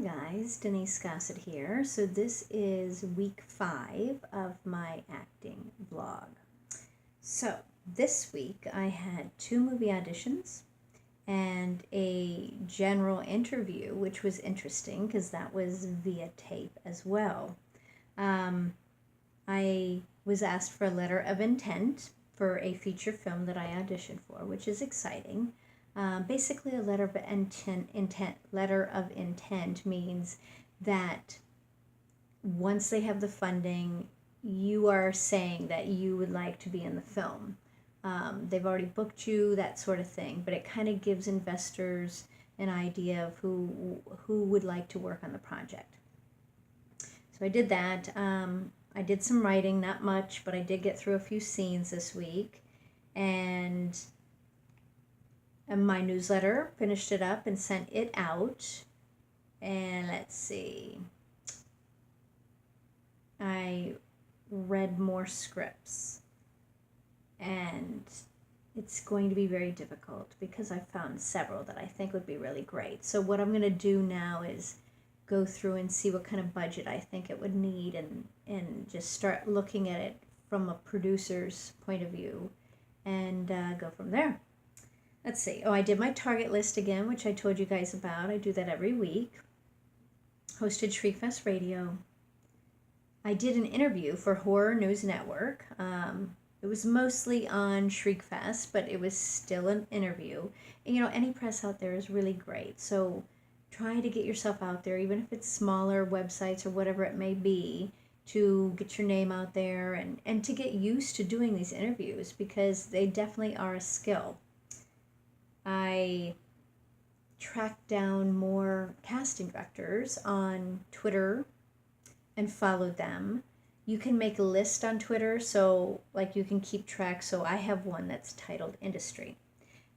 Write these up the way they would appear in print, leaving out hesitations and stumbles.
guys, Denise Gossett here. So this is week 5 of my acting vlog. So this week I had 2 movie auditions and a general interview, which was interesting because that was via tape as well. I was asked for a letter of intent for a feature film that I auditioned for, which is exciting. Basically, a letter of intent means that once they have the funding, you are saying that you would like to be in the film. They've already booked you, that sort of thing, but it kind of gives investors an idea of who would like to work on the project. So I did that. I did some writing, not much, but I did get through a few scenes this week, and my newsletter, finished it up and sent it out. And let's see, I read more scripts, and it's going to be very difficult because I found several that I think would be really great. So what I'm going to do now is go through and see what kind of budget I think it would need, and just start looking at it from a producer's point of view and go from there. Let's see. Oh, I did my target list again, which I told you guys about. I do that every week. Hosted Shriekfest Radio. I did an interview for Horror News Network. It was mostly on Shriekfest, but it was still an interview. And, any press out there is really great. So try to get yourself out there, even if it's smaller websites or whatever it may be, to get your name out there and to get used to doing these interviews, because they definitely are a skill. I tracked down more casting directors on Twitter and followed them. You can make a list on Twitter, so you can keep track. So I have one that's titled Industry.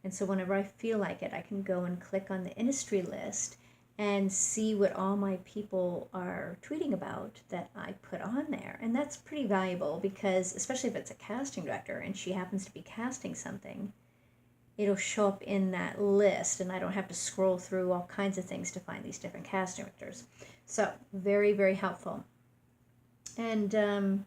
And so whenever I feel like it, I can go and click on the industry list and see what all my people are tweeting about that I put on there. And that's pretty valuable because, especially if it's a casting director and she happens to be casting something, it'll show up in that list, and I don't have to scroll through all kinds of things to find these different casting directors. So very, very helpful. And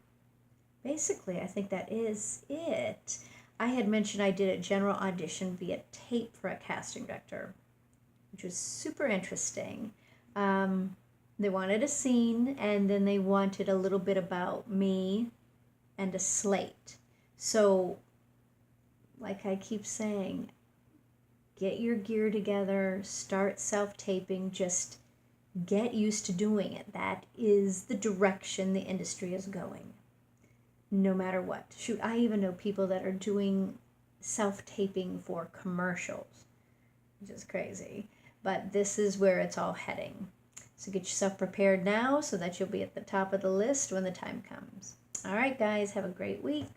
basically, I think that is it. I had mentioned I did a general audition via tape for a casting director, which was super interesting. They wanted a scene, and then they wanted a little bit about me and a slate. So, like I keep saying, get your gear together, start self-taping, just get used to doing it. That is the direction the industry is going, no matter what. Shoot, I even know people that are doing self-taping for commercials, which is crazy. But this is where it's all heading. So get yourself prepared now so that you'll be at the top of the list when the time comes. All right, guys, have a great week.